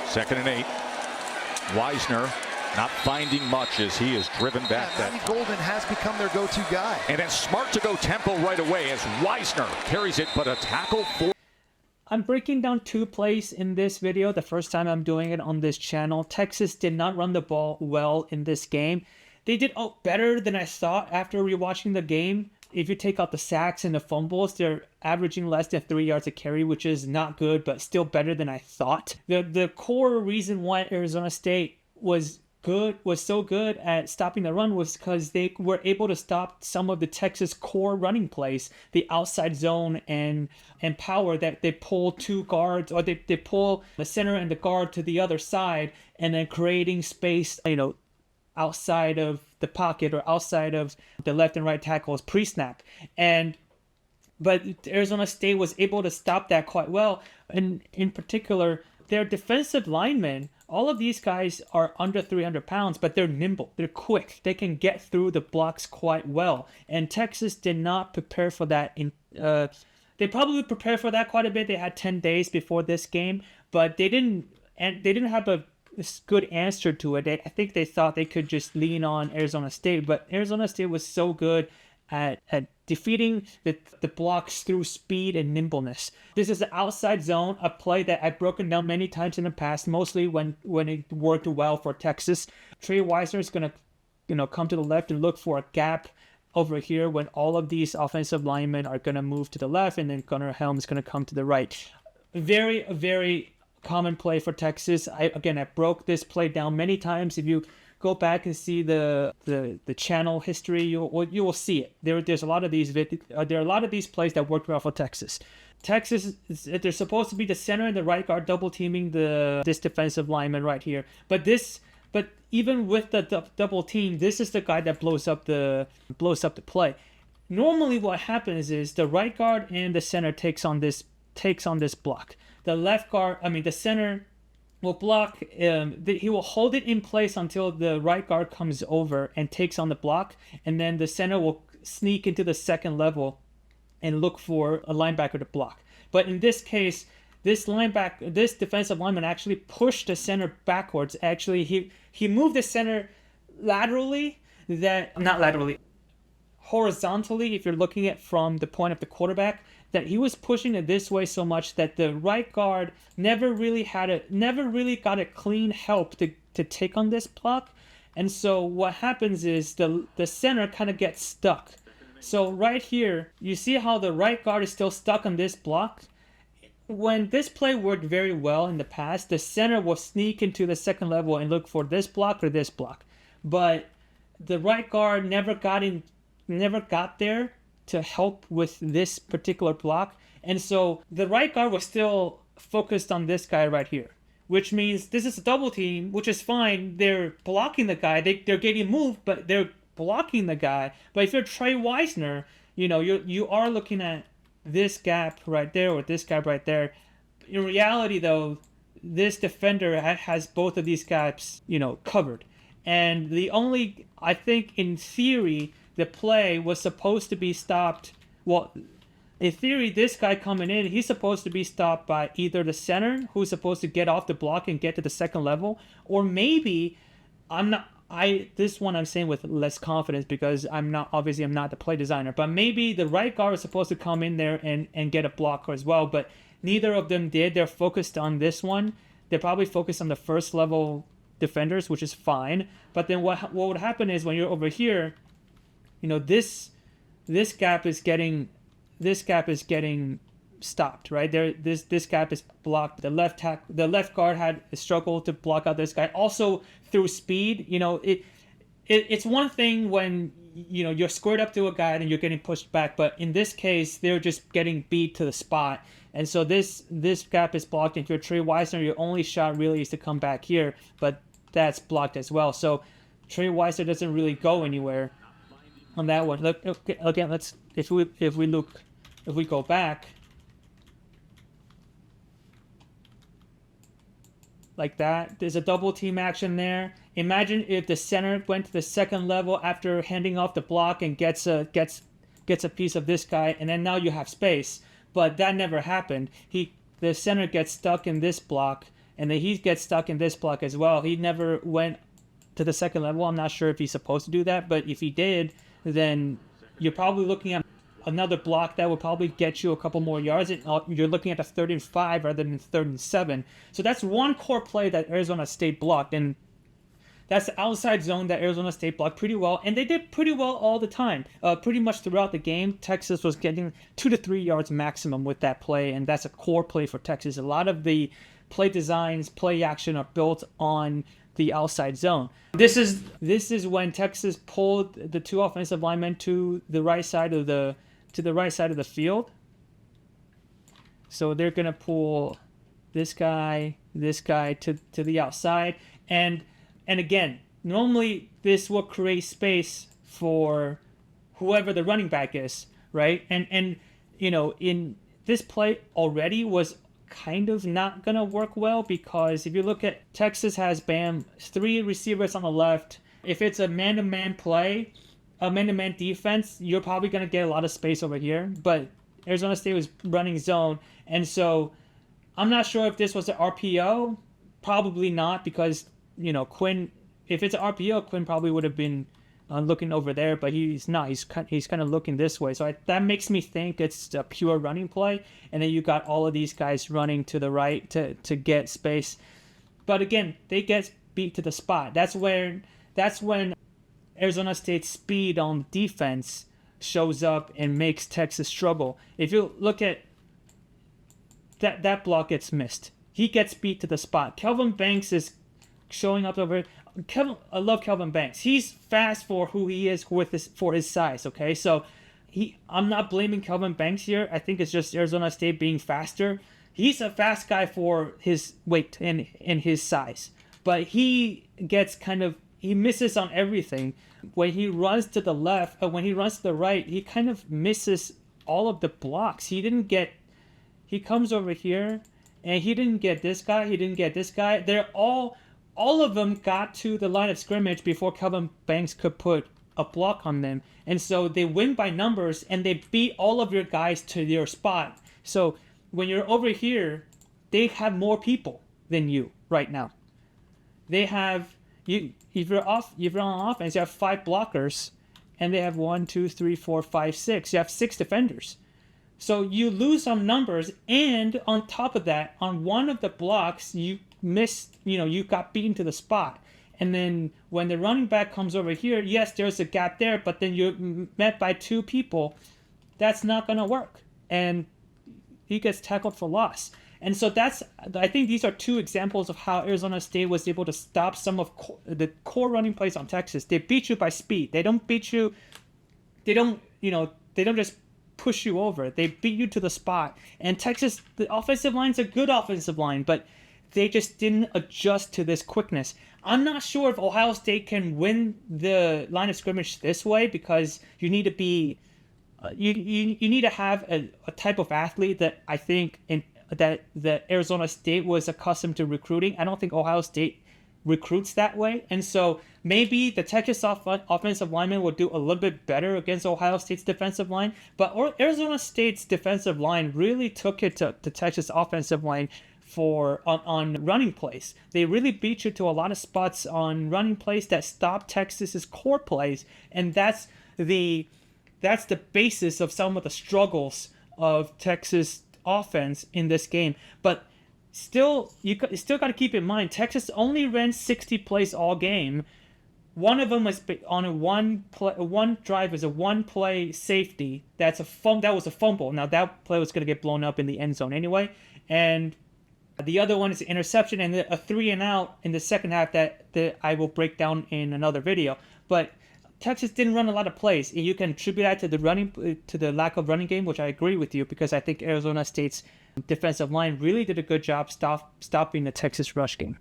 2nd and 8. Wisner not finding much as he is driven back. Matty Golden has become their go-to guy. And then smart to go tempo right away as Wisner carries it, but a tackle for... I'm breaking down 2 plays in this video. The first time I'm doing it on this channel. Texas did not run the ball well in this game. They did better than I thought after rewatching the game. If you take out the sacks and the fumbles, they're averaging less than 3 yards a carry, which is not good, but still better than I thought. The core reason why Arizona State was so good at stopping the run was because they were able to stop some of the Texas core running plays, the outside zone and power that they pull 2 guards, or they pull the center and the guard to the other side, and then creating space, outside of the pocket or outside of the left and right tackles pre-snap. But Arizona State was able to stop that quite well. And in particular, their defensive linemen, all of these guys are under 300 pounds, but they're nimble, they're quick, they can get through the blocks quite well. And Texas did not prepare for that. They probably prepared for that quite a bit. They had 10 days before this game, but they didn't have a good answer to it. I think they thought they could just lean on Arizona State, but Arizona State was so good at defeating the blocks through speed and nimbleness. This is the outside zone, a play that I've broken down many times in the past, mostly when it worked well for Texas. Trey Wisner is going to come to the left and look for a gap over here when all of these offensive linemen are going to move to the left, and then Gunnar Helm is going to come to the right. Very, very common play for Texas. I broke this play down many times. If you go back and see the channel history, you will see it. There's a lot of these there are a lot of these plays that worked well for Texas. Texas, they're supposed to be the center and the right guard double teaming this defensive lineman right here. But even with the double team, this is the guy that blows up the play. Normally, what happens is the right guard and the center takes on this block. The center will block. He will hold it in place until the right guard comes over and takes on the block, and then the center will sneak into the second level and look for a linebacker to block. But in this case, this defensive lineman actually pushed the center backwards. Actually, he moved the center horizontally, if you're looking at from the point of the quarterback, that he was pushing it this way so much that the right guard never really got a clean help to take on this block. And so what happens is the center kind of gets stuck. So right here, you see how the right guard is still stuck on this block? When this play worked very well in the past, the center will sneak into the second level and look for this block or this block. But the right guard never got there to help with this particular block. And so the right guard was still focused on this guy right here, which means this is a double team, which is fine. They're blocking the guy. They're getting moved, but they're blocking the guy. But if you're Trey Wisner, you are looking at this gap right there or this gap right there. In reality, though, this defender has both of these gaps, covered. And I think in theory, the play was supposed to be stopped. Well, in theory, this guy coming in, he's supposed to be stopped by either the center, who's supposed to get off the block and get to the second level, or maybe this one I'm saying with less confidence because I'm not the play designer, but maybe the right guard is supposed to come in there and get a blocker as well, but neither of them did. They're focused on this one. They're probably focused on the first level defenders, which is fine. But then what would happen is when you're over here, this gap is getting stopped right there. This gap is blocked. The left guard had struggled to block out this guy. Also through speed, it's one thing when you're squared up to a guy and you're getting pushed back, but in this case they're just getting beat to the spot. And so this gap is blocked. If you're Trey Wisner, your only shot really is to come back here, but that's blocked as well. So Trey Wisner doesn't really go anywhere on that one. Look, okay, again, if we go back like that, there's a double team action there. Imagine if the center went to the second level after handing off the block and gets a piece of this guy, and then now you have space. But that never happened. The center gets stuck in this block, And then he gets stuck in this block as well. He never went to the second level. I'm not sure if he's supposed to do that, but if he did, then you're probably looking at another block that would probably get you a couple more yards. And you're looking at a 3rd and 5 rather than 3rd and 7. So that's one core play that Arizona State blocked, and that's the outside zone that Arizona State blocked pretty well, and they did pretty well all the time. Pretty much throughout the game, Texas was getting 2 to 3 yards maximum with that play, and that's a core play for Texas. A lot of the play designs, play action are built on the outside zone. This is when Texas pulled the 2 offensive linemen to the right side of the field. So they're gonna pull this guy to the outside, and again, normally this will create space for whoever the running back is, right? And you know, in this play already was kind of not gonna work well, because if you look at Texas has 3 receivers on the left. If it's a man-to-man play, a man-to-man defense, you're probably gonna get a lot of space over here. But Arizona State was running zone, and so I'm not sure if this was an RPO. Probably not, because Quinn. If it's an RPO, Quinn probably would have been looking over there, but he's not. He's kind of looking this way. So that makes me think it's a pure running play, and then you got all of these guys running to the right to get space. But again, they get beat to the spot. That's when Arizona State's speed on defense shows up and makes Texas struggle. If you look at that block gets missed. He gets beat to the spot. Kelvin Banks is showing up over. I love Kelvin Banks. He's fast for who he is for his size. Okay, so I'm not blaming Kelvin Banks here. I think it's just Arizona State being faster. He's a fast guy for his weight and his size, but he misses on everything. When he runs to the left, when he runs to the right, he kind of misses all of the blocks. He comes over here, and he didn't get this guy. He didn't get this guy. They're all of them got to the line of scrimmage before Kelvin Banks could put a block on them. And so they win by numbers, and they beat all of your guys to your spot. So when you're over here, they have more people than you right now. They have if you're on offense, you have 5 blockers, and they have 1, 2, 3, 4, 5, 6. You have 6 defenders. So you lose on numbers, and on top of that, on one of the blocks, you got beaten to the spot. And then when the running back comes over here, yes, there's a gap there, but then you're met by 2 people. That's not going to work. And he gets tackled for loss. And so I think these are 2 examples of how Arizona State was able to stop some of the core running plays on Texas. They beat you by speed. They don't beat you. They don't just push you over. They beat you to the spot. And Texas, the offensive line's a good offensive line, but they just didn't adjust to this quickness. I'm not sure if Ohio State can win the line of scrimmage this way, because you need to be, you need to have a type of athlete that I think that Arizona State was accustomed to recruiting. I don't think Ohio State recruits that way, and so maybe the Texas offensive lineman will do a little bit better against Ohio State's defensive line, but Arizona State's defensive line really took it to Texas offensive line on running plays. They really beat you to a lot of spots on running plays that stopped Texas's core plays, and that's the basis of some of the struggles of Texas offense in this game. But still, you still got to keep in mind, Texas only ran 60 plays all game. One of them was on one drive is a 1-play safety. That was a fumble. Now that play was going to get blown up in the end zone anyway, and the other one is an interception and a 3-and-out in the second half that I will break down in another video. But Texas didn't run a lot of plays, and you can attribute that to the lack of running game, which I agree with you, because I think Arizona State's defensive line really did a good job stopping the Texas rush game.